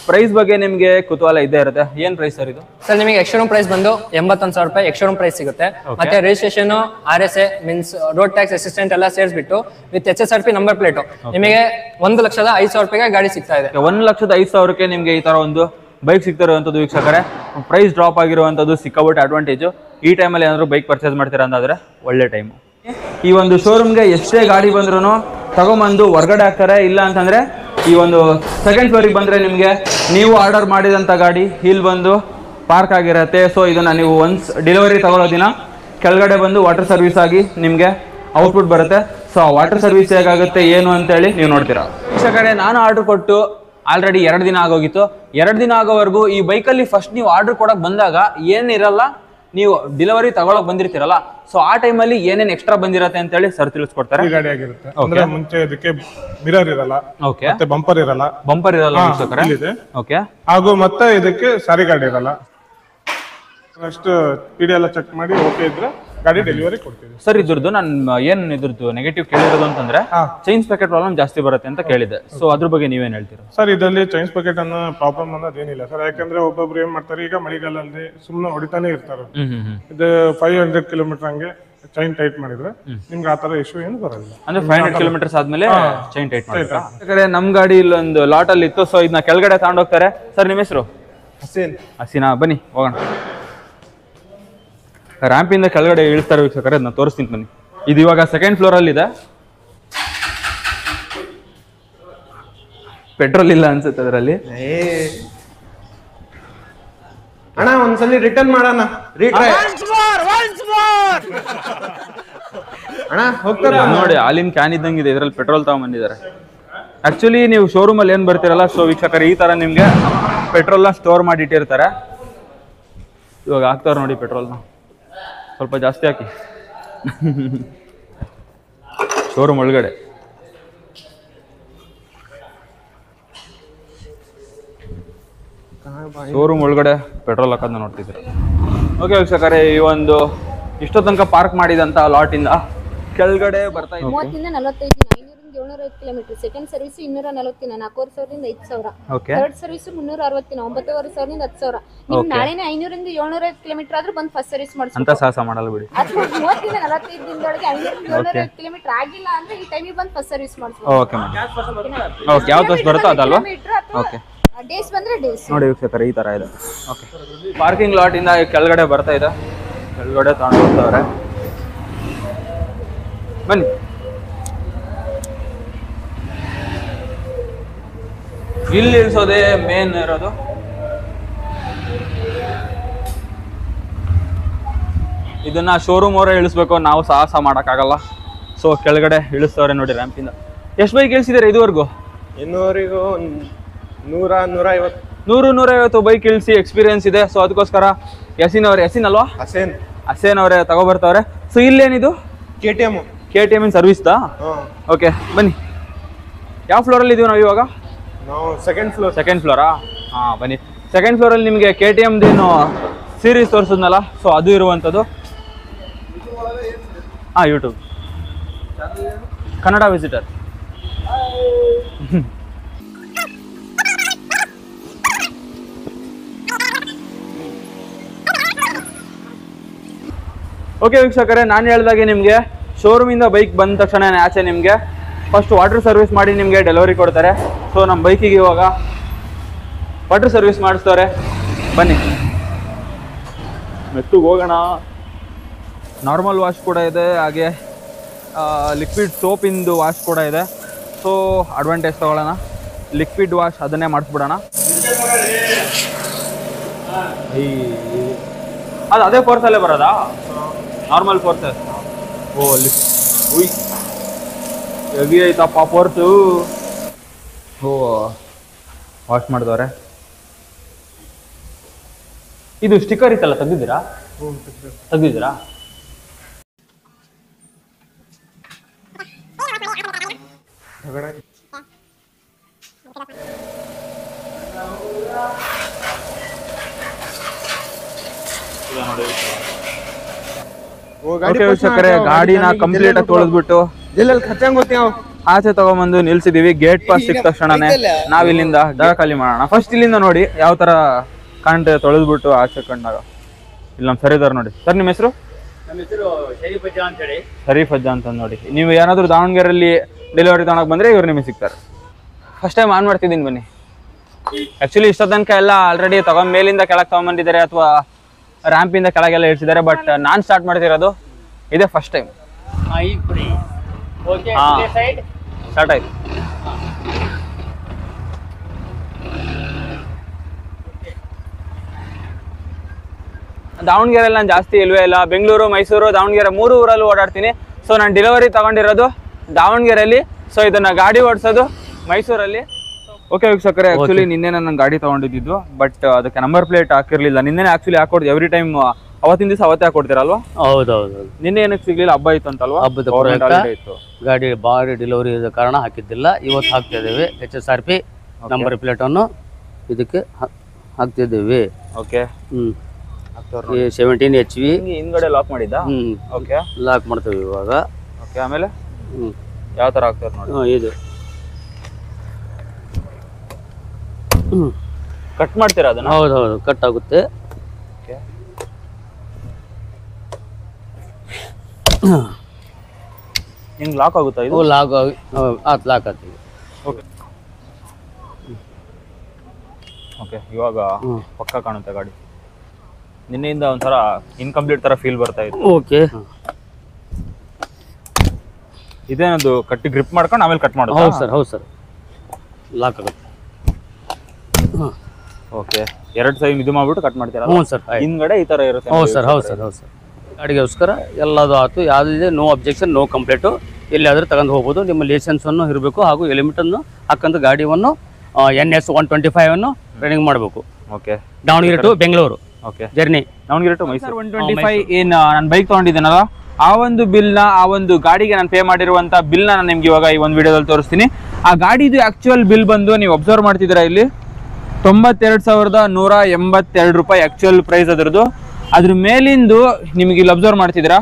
ಪ್ರೈಸ್ ಬಗ್ಗೆ ನಿಮಗೆ ಕುತೂಹಲ ಇದ್ದೇ ಇರುತ್ತೆ. ಏನ್ ಪ್ರೈಸ್ ಸರ್ ಇದು? ಸರ್ ನಿಮಗೆ ಎಕ್ಸ್ಟ್ರಾ ಪ್ರೈಸ್ ಬಂದು 81,000 ರೂಪಾಯಿ ಎಕ್ಸ್ಟ್ರಾ ಪ್ರೈಸ್ ಸಿಗುತ್ತೆ. ಮತ್ತೆ registration, RSA means road tax assistant ಎಲ್ಲ ಸೇರಿಸ್ಬಿಟ್ಟು ವಿತ್ HSRP ನಂಬರ್ ಪ್ಲೇಟ್ ನಿಮಗೆ 1,05,000 ರೂಪಾಯಿಗೆ ಗಾಡಿ ಸಿಗ್ತಾ ಇದೆ. 1,05,000ಕ್ಕೆ ನಿಮ್ಗೆ ಈ ತರ ಒಂದು ಬೈಕ್ ಸಿಗ್ತಾ ಇರುವಂತದ್ದು ವೀಕ್ಷಕರೇ. ಪ್ರೈಸ್ ಡ್ರಾಪ್ ಆಗಿರುವಂತದ್ದು ಸಿಕ್ಕಾಬಿಟ್ಟು ಅಡ್ವಾಂಟೇಜ್. ಈ ಟೈಮಲ್ಲಿ ಏನಾದ್ರು ಬೈಕ್ ಪರ್ಚೇಸ್ ಮಾಡ್ತೀರಾ ಅಂತಾದ್ರೆ ಒಳ್ಳೆ ಟೈಮ್. ಈ ಒಂದು ಶೋರೂಮ್ಗೆ ಎಷ್ಟೇ ಗಾಡಿ ಬಂದ್ರು ತಗೊಂಬಂದು ಹೊರಗಡೆ ಹಾಕ್ತಾರೆ. ಇಲ್ಲ ಅಂತಂದ್ರೆ ಈ ಒಂದು ಸೆಕೆಂಡ್ ಫ್ಲೋರಿಗೆ ಬಂದ್ರೆ ನಿಮಗೆ ನೀವು ಆರ್ಡರ್ ಮಾಡಿದಂಥ ಗಾಡಿ ಇಲ್ಲಿ ಬಂದು ಪಾರ್ಕ್ ಆಗಿರತ್ತೆ. ಸೊ ಇದನ್ನ ನೀವು ಒನ್ಸ್ ಡೆಲಿವರಿ ತಗೊಳ್ಳೋ ದಿನ ಕೆಳಗಡೆ ಬಂದು ವಾಟರ್ ಸರ್ವಿಸ್ ಆಗಿ ನಿಮಗೆ ಔಟ್ಪುಟ್ ಬರುತ್ತೆ. ಸೊ ಆ ವಾಟರ್ ಸರ್ವಿಸ್ ಹೇಗಾಗುತ್ತೆ ಏನು ಅಂತೇಳಿ ನೀವು ನೋಡ್ತೀರಾ ವೀಕ್ಷಕರೇ. ನಾನು ಆರ್ಡರ್ ಕೊಟ್ಟು ಆಲ್ರೆಡಿ 2 ದಿನ ಆಗೋಗಿತ್ತು. 2 ದಿನ ಆಗೋವರೆಗೂ ಈ ಬೈಕಲ್ಲಿ ಫಸ್ಟ್ ನೀವು ಆರ್ಡರ್ ಕೊಡಕ್ಕೆ ಬಂದಾಗ ಏನಿರಲ್ಲ, ನೀವು ಡೆಲಿವರಿ ತಗೊಳಕ್ ಬಂದಿರ್ತೀರಲ್ಲ, ಸೊ ಆ ಟೈಮಲ್ಲಿ ಏನೇನ್ ಎಕ್ಸ್ಟ್ರಾ ಬಂದಿರತ್ತೆ ಅಂತ ಹೇಳಿ ಸರ್ ತಿಳಿಸ್ಕೊಡ್ತಾರೆ. ಗಾಡಿ ಆಗಿರುತ್ತೆ ಅಂದ್ರೆ ಮುಂಚೆ ಇದಕ್ಕೆ ಮಿರರ್ ಇರಲ್ಲ, ಓಕೆ, ಮತ್ತೆ ಬಂಪರ್ ಇರಲ್ಲ. ಓಕೆ, ಹಾಗೂ ಮತ್ತೆ ಇದಕ್ಕೆ ಸಾರಿ ಗಾಡಿ ಇರಲ್ಲ. ನೆಕ್ಸ್ಟ್ ಪಿಡಿ ಎಲ್ಲ ಚೆಕ್ ಮಾಡಿ ಓಕೆ ಇದ್ರೆ ಗಾಡಿ ಡೆಲಿವರಿ ಕೊಡ್ತೀವಿ. ಸರ್ ಇದ್ರದ್ದು ನಾನು ಇದ್ರದ್ದು ನೆಗೆಟಿವ್ ಕೇಳಿರೋದು ಅಂತಂದ್ರೆ ಚೈನ್ ಪ್ಯಾಕೆಟ್ ಪ್ರಾಬ್ಲಮ್ ಜಾಸ್ತಿ ಬರುತ್ತೆ ಅಂತ ಕೇಳಿದೆ. ಸೊ ಅದ್ರ ಬಗ್ಗೆ ನೀವೇನ್ ಹೇಳ್ತೀರಾ? ಸರ್ ಇದರಲ್ಲಿ ಚೈನ್ಸ್ ಪ್ಯಾಕೆಟ್ ಅನ್ನೋ ಪ್ರಾಬ್ಲಮ್ ಅನ್ನೋದು ಏನಿಲ್ಲ ಸರ್. ಯಾಕಂದ್ರೆ ಒಬ್ಬೊಬ್ರು ಏನ್ ಮಾಡ್ತಾರೆ, ಈಗ ಮಳೆಗಾಲದಲ್ಲಿ ಸುಮ್ಮನೆ ಹೊಡಿತಾನೆ ಇರ್ತಾರೆ. ಇದು 500 ಕಿಲೋಮೀಟರ್ ಹಂಗೆ ಚೈನ್ ಟೈಟ್ ಮಾಡಿದ್ರೆ ನಿಮ್ಗೆ ಆ ತರ ಇಶ್ಯೂ ಏನು ಬರಲ್ಲ. ಅಂದ್ರೆ 500 ಕಿಲೋಮೀಟರ್ಸ್ ಆದ್ಮೇಲೆ ಚೈನ್ ಟೈಟ್ ಮಾಡಿ. ನಮ್ ಗಾಡಿ ಇಲ್ಲೊಂದು ಲಾಟ್ ಅಲ್ಲಿ ಇತ್ತು. ಸೊ ಇದನ್ನ ಕೆಳಗಡೆ ತಗೊಂಡೋಗ್ತಾರೆ. ಸರ್ ನಿಮ್ಮ ಹೆಸರು? ಹಸೀನಾ. ಬನ್ನಿ ಹೋಗೋಣ. ರ್ಯಾಂಪಿಂದ ಕೆಳಗಡೆ ಇಳಿಸ್ತಾರೆ ವೀಕ್ಷಕರೇ, ಅದನ್ನ ತೋರಿಸ್ತೀನಿ ಬನ್ನಿ. ಇದು ಇವಾಗ ಸೆಕೆಂಡ್ ಫ್ಲೋರ್ ಅಲ್ಲಿ ಇದೆ. ಪೆಟ್ರೋಲ್ ಇಲ್ಲ ಅನ್ಸುತ್ತೆ ಅದರಲ್ಲಿ. ಅಣ್ಣ ಒಂದ್ಸಲಿ ರಿಟರ್ನ್ ಮಾಡೋಣ. ಅಣ್ಣ ಹೋಗ್ತಾರೆ ನೋಡಿ, ಹಾಲಿನ ಕ್ಯಾನ್ ಇದ್ದಂಗಿದೆ. ಇದ್ರಲ್ಲಿ ಪೆಟ್ರೋಲ್ ತಗೊಂಡ್ಬಂದಿದ್ದಾರೆ. ಆಕ್ಚುಲಿ ನೀವು ಶೋರೂಮ್ ಅಲ್ಲಿ ಏನ್ ಬರ್ತೀರಲ್ಲ, ಸೊ ವೀಕ್ಷಕರೇ ಈ ತರ ನಿಮ್ಗೆ ಪೆಟ್ರೋಲ್ನ ಸ್ಟೋರ್ ಮಾಡಿ ಇಟ್ಟಿರ್ತಾರೆ. ಇವಾಗ ಹಾಕ್ತಾರೆ ನೋಡಿ ಪೆಟ್ರೋಲ್ನ, ಸ್ವಲ್ಪ ಜಾಸ್ತಿ ಹಾಕಿ. ಶೋರೂಮ್ ಒಳಗಡೆ ಪೆಟ್ರೋಲ್ ಹಾಕೋದನ್ನ ನೋಡ್ತಿದ್ರು. ಓಕೆ ವೀಕ್ಷಕರೇ, ಈ ಒಂದು ಇಷ್ಟೋ ತನಕ ಪಾರ್ಕ್ ಮಾಡಿದಂತ ಲಾಟ್ ಇಂದ ಕೆಳಗಡೆ ಬರ್ತಾ ಇದೆ. 30 ಇಂದ 45 ದಿನ 500 ಕಿಲೋಮೀಟರ್. ಸೆಕೆಂಡ್ ಸರ್ವಿಸ್ 240 ದಿನ 4,500ರಿಂದ 5,000. ಥರ್ಡ್ ಸರ್ವಿಸ್ 360 ದಿನ 9,500ರಿಂದ 10,000. ನೀವು ನಾಳೆನೇ 500 ಇಂದ 750 ಕಿಲೋಮೀಟರ್ ಆದ್ರೂ ಬಂದು ಫಸ್ಟ್ ಸರ್ವಿಸ್ ಮಾಡಿಸಿ ಅಂತ ಸಾಹಸ ಮಾಡಲ್ಲ ಬಿಡಿ. 30 ಇಂದ 45 ದಿನದೊಳಗೆ 500 750 ಕಿಲೋಮೀಟರ್ ಆಗಿಲ್ಲ ಅಂದ್ರೆ ಈ ಟೈಮಿಗೆ ಬಂದು ಫಸ್ಟ್ ಸರ್ವಿಸ್ ಮಾಡಿಸಿ. ಓಕೆ ಓಕೆ, ಯಾವ್ದು ಬಸ್ ಬರುತ್ತೋ ಅದಲ್ವಾ? ಓಕೆ, ಡೇಸ್ ಬಂದ್ರೆ ಡೇಸ್. ನೋಡಿ ವೀಕ್ಷಕರೇ ಈ ತರ ಇದೆ. ಓಕೆ, ಪಾರ್ಕಿಂಗ್ ಲಾಟ್ ಇಂದ ಕೆಳಗಡೆ ಬರ್ತಾ ಇದೆ. ಕೆಳಗಡೆ ತಗೊಂಡು ಹೋಗ್ತಾವ್ರೆ. ಬನ್ನಿ. ಇಲ್ಲಿ ಇಳಿಸೋದೇ ಮೇನ್ ಇರೋದು. ಇದನ್ನ ಶೋರೂಮ್ ಅವರೇ ಇಳಿಸ್ಬೇಕು, ನಾವು ಸಾಹಸ ಮಾಡೋಕ್ಕಾಗಲ್ಲ. ಸೊ ಕೆಳಗಡೆ ಇಳಿಸ್ತವ್ರೆ ನೋಡಿ ರ್ಯಾಂಪಿಂದ. ಎಷ್ಟು ಬೈಕ್ ಇಳಿಸಿದ್ದಾರೆ ಇದುವರೆಗೂ? ಇನ್ನೂವರೆಗೂ 100-150 ಬೈಕ್ ಇಳಿಸಿ ಎಕ್ಸ್ಪೀರಿಯನ್ಸ್ ಇದೆ. ಸೊ ಅದಕ್ಕೋಸ್ಕರ ಯಸೀನ್ ಅಲ್ವಾ? ಹಸೇನ್ ಅವರೇ ತಗೋಬರ್ತಾವ್ರೆ. ಸೊ ಇಲ್ಲೇನಿದು? KTM ಸರ್ವಿಸ್ದಾ? ಓಕೆ ಬನ್ನಿ. ಯಾವ ಫ್ಲೋರಲ್ಲಿ ಇದೀವಿ ನಾವು ಇವಾಗ? ನಾವು ಸೆಕೆಂಡ್ ಫ್ಲೋರಾ? ಹಾಂ ಬನ್ನಿ. ಸೆಕೆಂಡ್ ಫ್ಲೋರಲ್ಲಿ ನಿಮಗೆ KTMದೇನು ಸೀರೀಸ್ ತೋರಿಸಿದ್ನಲ್ಲ, ಸೊ ಅದು ಇರುವಂಥದ್ದು. ಹಾಂ, ಯೂಟ್ಯೂಬ್ ಕನ್ನಡ ವಿಸಿಟರ್. ಓಕೆ ವೀಕ್ಷಕರೇ, ನಾನು ಹೇಳಿದಾಗೆ ನಿಮಗೆ ಶೋರೂಮಿಂದ ಬೈಕ್ ಬಂದ ತಕ್ಷಣ ಆಚೆ ನಿಮಗೆ ಫಸ್ಟ್ ವಾಟರ್ ಸರ್ವಿಸ್ ಮಾಡಿ ನಿಮಗೆ ಡೆಲಿವರಿ ಕೊಡ್ತಾರೆ. ಸೊ ನಮ್ಮ ಬೈಕಿಗೆ ಇವಾಗ ವಾಟರ್ ಸರ್ವಿಸ್ ಮಾಡಿಸ್ತಾರೆ. ಬನ್ನಿ ಮೆತ್ತಗೆ ಹೋಗೋಣ. ನಾರ್ಮಲ್ ವಾಶ್ ಕೂಡ ಇದೆ, ಹಾಗೆ ಲಿಕ್ವಿಡ್ ಸೋಪಿಂದು ವಾಶ್ ಕೂಡ ಇದೆ. ಸೊ ಅಡ್ವಾಂಟೇಜ್ ತೊಗೊಳ್ಳೋಣ, ಲಿಕ್ವಿಡ್ ವಾಶ್ ಅದನ್ನೇ ಮಾಡಿಸ್ಬಿಡೋಣ. ಅದು ಅದೇ ಫೋರ್ಸಲ್ಲೇ ಬರೋದಾ? Normal forces. ಓ ಉಯ್ ಹೆವಿ ಆಯ್ತಪ್ಪ ಫೋರ್ಸು. ಓ ವಾಶ್ ಮಾಡಿದವ್ರೆ. ಇದು ಸ್ಟಿಕ್ಕರ್ ಇತ್ತಲ್ಲ, ತೆಗ್ದಿದ್ದೀರಾ? ತೆಗ್ದಿದ್ದೀರಾ? ಗಾಡಿನ ಕಂಪ್ಲೀಟ್ ಆಗಿ ತೊಳೆದ್ಬಿಟ್ಟು ಆಚೆ ತಗೊಂಡ್ಬಂದು ನಿಲ್ಸಿದೀವಿ. ಗೇಟ್ ಪಾಸ್ ಸಿಕ್ಕ ತಕ್ಷಣನೇ ನಾವ್ ಇಲ್ಲಿಂದ ಜಾಗ ಖಾಲಿ ಮಾಡೋಣ. ಫಸ್ಟ್ ಇಲ್ಲಿಂದ ನೋಡಿ ಯಾವ ತರ ಕಾಣ್ತದೆ, ತೊಳೆದ್ಬಿಟ್ಟು ಆಚೆ ಕಂಡಾಗ. ಇಲ್ಲಿ ನಮ್ಮ ಸರ್ ಇದಾರೆ ನೋಡಿ. ಸರ್ ನಿಮ್ಮ ಹೆಸರು? ನಮ್ಮ ಹೆಸರು ಶರೀಫಜ್ಜಾ ಅಂತ ಹೇಳಿ. ಶರೀಫಜ್ಜಾ ಅಂತ ನೋಡಿ. ನೀವು ಏನಾದ್ರು ದಾವಣಗೆರೆಯಲ್ಲಿ ಡೆಲಿವರಿ ತಗೊಳಕ್ ಬಂದ್ರೆ ಇವ್ರು ನಿಮಗೆ ಸಿಗ್ತಾರೆ. ಫಸ್ಟ್ ಟೈಮ್ ಆನ್ ಮಾಡ್ತಿದ್ದೀನಿ, ಬನ್ನಿ. ಆಕ್ಚುಲಿ ಇಷ್ಟ ತನಕ ಎಲ್ಲ ಆಲ್ರೆಡಿ ತಗೊಂಡ್ ಮೇಲಿಂದ ಕೆಳಗೆ ತಗೊಂಡ್ಬಂದಿದ್ದಾರೆ ಅಥವಾ ರ್ಯಾಂಪಿಂದ ಕೆಳಗೆಲ್ಲ ಇಳಿಸಿದ್ದಾರೆ. ಬಟ್ ನಾನು ಸ್ಟಾರ್ಟ್ ಮಾಡ್ತಿರೋದು ಇದೇ ಫಸ್ಟ್ ಟೈಮ್. ಈಗ ಬಿಡಿ. ಓಕೆ, ಸೈಡ್ ಸ್ಟಾರ್ಟ್ ಆಯ್ತು. ದಾವಣಗೆರೆಯಲ್ಲಿ ನಾನು ಜಾಸ್ತಿ ಇಲ್ವೇ ಇಲ್ಲ. ಬೆಂಗಳೂರು, ಮೈಸೂರು, ದಾವಣಗೆರೆ 3 ಊರಲ್ಲೂ ಓಡಾಡ್ತೀನಿ. ಸೊ ನಾನು ಡೆಲಿವರಿ ತಗೊಂಡಿರೋದು ದಾವಣಗೆರೆಯಲ್ಲಿ. ಸೊ ಇದನ್ನ ಗಾಡಿ ಓಡಿಸೋದು ಮೈಸೂರಲ್ಲಿ. ಓಕೆ ವೀಕ್ಷಕರೇ, ಆಕ್ಚುಲಿ ನಿನ್ನೆ ನನ್ನ ಗಾಡಿ ತಗೊಂಡಿದ್ದು, ಬಟ್ ಅದಕ್ಕೆ ನಂಬರ್ ಪ್ಲೇಟ್ ಹಾಕಿರ್ಲಿಲ್ಲ. ನಿನ್ನೆ ಆಕ್ಚುಲಿ ಹಾಕೊಡ್ತೀವಿ. ಎವ್ರಿ ಟೈಮ್ ಅವತ್ತಿನ ದಿವಸ ಅವತ್ತೇ ಹಾಕೊಡ್ತೀರಲ್ವಾ? ಹೌದೌದು. ನಿನ್ನೆ ಏನಕ್ಕೆ ಸಿಗ್ಲಿಲ್ಲ? ಹಬ್ಬ ಇತ್ತು ಅಂತಲ್ವಾ? ಹಬ್ಬದ ಇತ್ತು. ಗಾಡಿ ಭಾರಿ ಡೆಲಿವರಿ ಇದ್ದ ಕಾರಣ ಹಾಕಿದ್ದಿಲ್ಲ. ಇವತ್ತು ಹಾಕ್ತಾ ಇದ್ದೇವೆ. HSRP ನಂಬರ್ ಪ್ಲೇಟ್ ಅನ್ನು ಇದಕ್ಕೆ ಹಾಕ್ತಿದ್ದೇವೆ. ಓಕೆ. 17 HV ಹಿಂದ್ಗಡೆ ಲಾಕ್ ಮಾಡಿದ್ದ. ಓಕೆ, ಲಾಕ್ ಮಾಡ್ತೇವೆ ಇವಾಗ. ಓಕೆ, ಆಮೇಲೆ ಯಾವ ತರ ಹಾಕ್ತಾರೆ ನೋಡಿ. ಇದು ಕಟ್ ಮಾಡ್ತೀರಾ ಅದನ್ನ? ಹೌದೌದು, ಕಟ್ ಆಗುತ್ತೆ. ಹಿಂಗ್ ಲಾಕ್ ಆಗುತ್ತಾ ಇದು? ಲಾಕ್ ಲಾಕ್ ಆಗ್ತದೆ. ಓಕೆ ಓಕೆ, ಇವಾಗ ಪಕ್ಕ ಕಾಣುತ್ತೆ ಗಾಡಿ. ನಿನ್ನೆಯಿಂದ ಒಂಥರ ಇನ್ಕಂಪ್ಲೀಟ್ ತರ ಫೀಲ್ ಬರ್ತಾ ಇತ್ತು. ಓಕೆ, ಇದೇನದು ಕಟ್ಟಿ ಗ್ರಿಪ್ ಮಾಡ್ಕೊಂಡು ಆಮೇಲೆ ಕಟ್ ಮಾಡೋದು? ಹೌದು ಸರ್, ಹೌದು ಸರ್, ಲಾಕ್ ಆಗುತ್ತೆ. ಓಕೆ, 2 ಸೈಡ್ ಇದು ಮಾಡ್ಬಿಟ್ಟು ಕಟ್ ಮಾಡ್ತೀರಾ? ಹ್ಞೂ ಸರ್. ಹಿಂದ್ಗಡೆ ಈ ತರ ಇರುತ್ತೆ? ಹೌದು ಸರ್, ಹೌದು ಸರ್, ಹೌದು ಸರ್. ಗಾಡಿಗೋಸ್ಕರ ಎಲ್ಲದು ಆಯ್ತು. ಯಾವುದಿದೆ ನೋ ಅಬ್ಜೆಕ್ಷನ್, ನೋ ಕಂಪ್ಲೇಂಟು. ಎಲ್ಲಿಯಾದರೂ ತಗೊಂಡು ಹೋಗ್ಬೋದು. ನಿಮ್ಮ ಲೈಸೆನ್ಸನ್ನು ಇರಬೇಕು, ಹಾಗೂ ಹೆಲ್ಮೆಟನ್ನು ಹಾಕಂತ ಗಾಡಿಯನ್ನು NS 125 ಅನ್ನು ರನ್ನಿಂಗ್ ಮಾಡಬೇಕು. Okay, Davanagere to Bengaluru okay journey. Davanagere to Mysuru 125 ಏನು ನಾನು ಬೈಕ್ ತೊಗೊಂಡಿದ್ದೀನಲ್ಲ, ಆ ಒಂದು ಬಿಲ್ನ, ಆ ಒಂದು ಗಾಡಿಗೆ ನಾನು ಪೇ ಮಾಡಿರುವಂಥ ಬಿಲ್ನ ನಾನು ನಿಮ್ಗೆ ಇವಾಗ ಈ ಒಂದು ವಿಡಿಯೋದಲ್ಲಿ ತೋರಿಸ್ತೀನಿ. ಆ ಗಾಡಿದು ಆ್ಯಕ್ಚುಯಲ್ ಬಿಲ್ ಬಂದು ನೀವು ಅಬ್ಸರ್ವ್ ಮಾಡ್ತಿದ್ದೀರಾ ಇಲ್ಲಿ 92,182 ರೂಪಾಯಿ ಆ್ಯಕ್ಚುಯಲ್ ಪ್ರೈಸ್ ಅದರದ್ದು. ಅದ್ರ ಮೇಲಿಂದು ನಿಮಗೆ ಇಲ್ಲಿ ಅಬ್ಸರ್ವ್ ಮಾಡ್ತಿದ್ದೀರಾ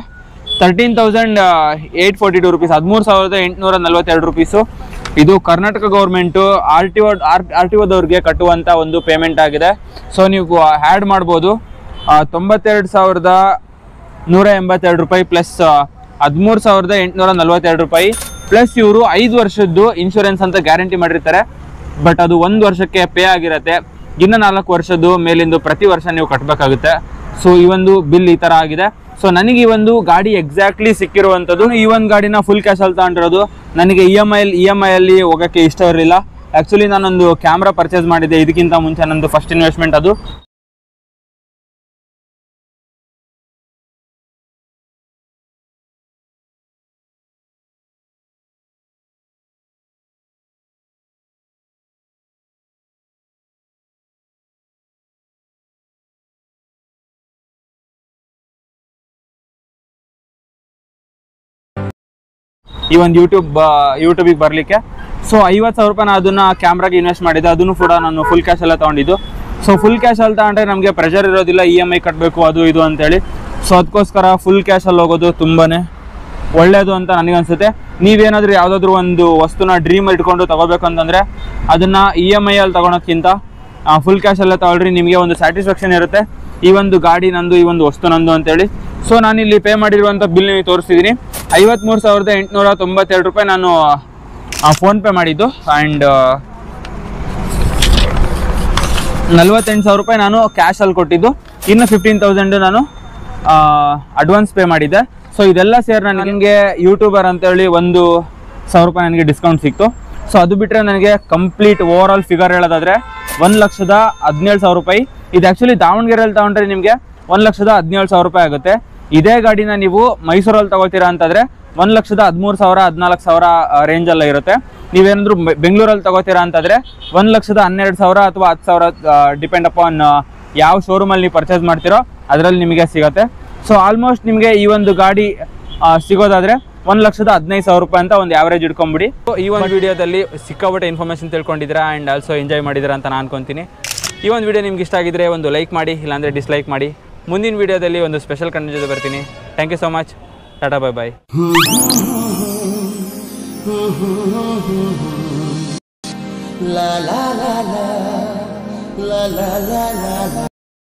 13,842 ರೂಪೀಸ್, 13,842 ರೂಪೀಸು. ಇದು ಕರ್ನಾಟಕ ಗೌರ್ಮೆಂಟು ಆರ್ ಟಿ ಒದವ್ರಿಗೆ ಕಟ್ಟುವಂಥ ಒಂದು ಪೇಮೆಂಟ್ ಆಗಿದೆ. ಸೊ ನೀವು ಆ್ಯಡ್ ಮಾಡ್ಬೋದು 92,182 ರೂಪಾಯಿ ಪ್ಲಸ್ 13,842 ರೂಪಾಯಿ ಪ್ಲಸ್ ಇವರು 5 ವರ್ಷದ್ದು ಇನ್ಶೂರೆನ್ಸ್ ಅಂತ ಗ್ಯಾರಂಟಿ ಮಾಡಿರ್ತಾರೆ. ಬಟ್ ಅದು 1 ವರ್ಷಕ್ಕೆ ಪೇ ಆಗಿರುತ್ತೆ. ಇನ್ನು 4 ವರ್ಷದ್ದು ಮೇಲಿಂದು ಪ್ರತಿ ವರ್ಷ ನೀವು ಕಟ್ಟಬೇಕಾಗುತ್ತೆ. ಸೊ ಈ ಒಂದು ಬಿಲ್ ಈ ಥರ ಆಗಿದೆ. ಸೊ ನನಗೆ ಈ ಒಂದು ಗಾಡಿ ಎಕ್ಸಾಕ್ಟ್ಲಿ ಸಿಕ್ಕಿರುವಂಥದ್ದು. ಈ ಒಂದು ಗಾಡಿನ ಫುಲ್ ಕ್ಯಾಶ್ ಅಲ್ಲಿ ತಗೊಂಡಿರೋದು. ನನಗೆ ಇ ಎಮ್ ಐ ಅಲ್ಲಿ ಹೋಗೋಕ್ಕೆ ಇಷ್ಟ ಇರಲಿಲ್ಲ. ಆ್ಯಕ್ಚುಲಿ ನಾನೊಂದು ಕ್ಯಾಮ್ರಾ ಪರ್ಚೇಸ್ ಮಾಡಿದ್ದೆ ಇದಕ್ಕಿಂತ ಮುಂಚೆ. ನಂದು ಫಸ್ಟ್ ಇನ್ವೆಸ್ಟ್ಮೆಂಟ್ ಅದು. ಈ ಒಂದು ಯೂಟ್ಯೂಬಿಗೆ ಬರಲಿಕ್ಕೆ. ಸೊ 50,000 ರೂಪಾಯಿ ನಾನು ಅದನ್ನು ಕ್ಯಾಮ್ರಾಗೆ ಇನ್ವೆಸ್ಟ್ ಮಾಡಿದ್ದೆ. ಅದನ್ನು ಕೂಡ ನಾನು ಫುಲ್ ಕ್ಯಾಶ್ ಎಲ್ಲ ತೊಗೊಂಡಿದ್ದು. ಸೊ ಫುಲ್ ಕ್ಯಾಶ್ ಅಲ್ಲಿ ತಗೊಂಡ್ರೆ ನಮಗೆ ಪ್ರೆಷರ್ ಇರೋದಿಲ್ಲ, ಇ ಎಮ್ ಐ ಕಟ್ಟಬೇಕು ಅದು ಇದು ಅಂತೇಳಿ. ಸೊ ಅದಕ್ಕೋಸ್ಕರ ಫುಲ್ ಕ್ಯಾಶಲ್ಲಿ ಹೋಗೋದು ತುಂಬಾ ಒಳ್ಳೆಯದು ಅಂತ ನನಗನ್ಸುತ್ತೆ. ನೀವೇನಾದರೂ ಯಾವುದಾದ್ರೂ ಒಂದು ವಸ್ತುನ ಡ್ರೀಮ್ ಇಟ್ಕೊಂಡು ತೊಗೋಬೇಕು ಅಂತಂದರೆ ಅದನ್ನು ಇ ಎಮ್ ಐ ಅಲ್ಲಿ ತೊಗೊಳೋದ್ಕಿಂತ ಫುಲ್ ಕ್ಯಾಶಲ್ಲೇ ತೊಗೊಳ್ರಿ. ನಿಮಗೆ ಒಂದು ಸ್ಯಾಟಿಸ್ಫ್ಯಾಕ್ಷನ್ ಇರುತ್ತೆ. ಈ ಒಂದು ಗಾಡಿ ನಂದು, ಈ ಒಂದು ವಸ್ತು ನಂದು ಅಂತೇಳಿ. ಸೊ ನಾನಿಲ್ಲಿ ಪೇ ಮಾಡಿರುವಂಥ ಬಿಲ್ ನೀವು ತೋರಿಸ್ತಿದ್ದೀನಿ. 53,892 ರೂಪಾಯಿ ನಾನು ಫೋನ್ಪೇ ಮಾಡಿದ್ದು. ಆ್ಯಂಡ್ 48,000 ರೂಪಾಯಿ ನಾನು ಕ್ಯಾಶಲ್ಲಿ ಕೊಟ್ಟಿದ್ದು. ಇನ್ನು 15,000 ನಾನು ಅಡ್ವಾನ್ಸ್ ಪೇ ಮಾಡಿದ್ದೆ. ಸೊ ಇದೆಲ್ಲ ಸೇರಿ ನನಗೆ ಯೂಟ್ಯೂಬರ್ ಅಂತೇಳಿ 1,000 ರೂಪಾಯಿ ನನಗೆ ಡಿಸ್ಕೌಂಟ್ ಸಿಕ್ತು. ಸೊ ಅದು ಬಿಟ್ಟರೆ ನನಗೆ ಕಂಪ್ಲೀಟ್ ಓವರ್ ಆಲ್ ಫಿಗರ್ ಹೇಳೋದಾದರೆ 1,17,000 ರೂಪಾಯಿ. ಇದು ಆ್ಯಕ್ಚುಲಿ ದಾವಣಗೆರೆಯಲ್ಲಿ ತಗೊಂಡ್ರೆ ನಿಮಗೆ 1,17,000 ರೂಪಾಯಿ ಆಗುತ್ತೆ. ಇದೇ ಗಾಡಿನ ನೀವು ಮೈಸೂರಲ್ಲಿ ತಗೋತೀರಾ ಅಂತಂದರೆ 1,13,000 14,000 ರೇಂಜಲ್ಲ ಇರುತ್ತೆ. ನೀವೇನಾದರೂ ಬೆಂಗಳೂರಲ್ಲಿ ತಗೋತೀರಾ ಅಂತಂದರೆ 1,12,000 ಅಥವಾ 10,000 ಡಿಪೆಂಡ್ ಅಪಾನ್ ಯಾವ ಶೋರೂಮಲ್ಲಿ ನೀವು ಪರ್ಚೇಸ್ ಮಾಡ್ತೀರೋ ಅದರಲ್ಲಿ ನಿಮಗೆ ಸಿಗುತ್ತೆ. ಸೊ ಆಲ್ಮೋಸ್ಟ್ ನಿಮಗೆ ಈ ಒಂದು ಗಾಡಿ ಸಿಗೋದಾದರೆ 1,15,000 ರೂಪಾಯಿ ಅಂತ ಒಂದು ಆವ್ರೇಜ್ ಇಟ್ಕೊಂಬಿಡಿ. ಈ ಒಂದು ವಿಡಿಯೋದಲ್ಲಿ ಸಿಕ್ಕಾಪಟ್ಟೆ ಇನ್ಫಾರ್ಮೇಷನ್ ತಿಳ್ಕೊಂಡಿದ್ದೀರಾ ಆ್ಯಂಡ್ ಆಲ್ಸೋ ಎಂಜಾಯ್ ಮಾಡಿದ್ದೀರಾ ಅಂತ ನಾನು ಅನ್ಕೊತೀನಿ. ಈ ಒಂದು ವಿಡಿಯೋ ನಿಮ್ಗೆ ಇಷ್ಟ ಆಗಿದ್ರೆ ಒಂದು ಲೈಕ್ ಮಾಡಿ, ಇಲ್ಲಾಂದರೆ ಡಿಸ್ಲೈಕ್ ಮಾಡಿ. ಮುಂದಿನ ವಿಡಿಯೋದಲ್ಲಿ ಒಂದು ಸ್ಪೆಷಲ್ ಕಂಟೆಂಟ್ ಜೊತೆ ಬರ್ತೀನಿ. Thank you so much. Tata, bye bye. La la la la la la la la la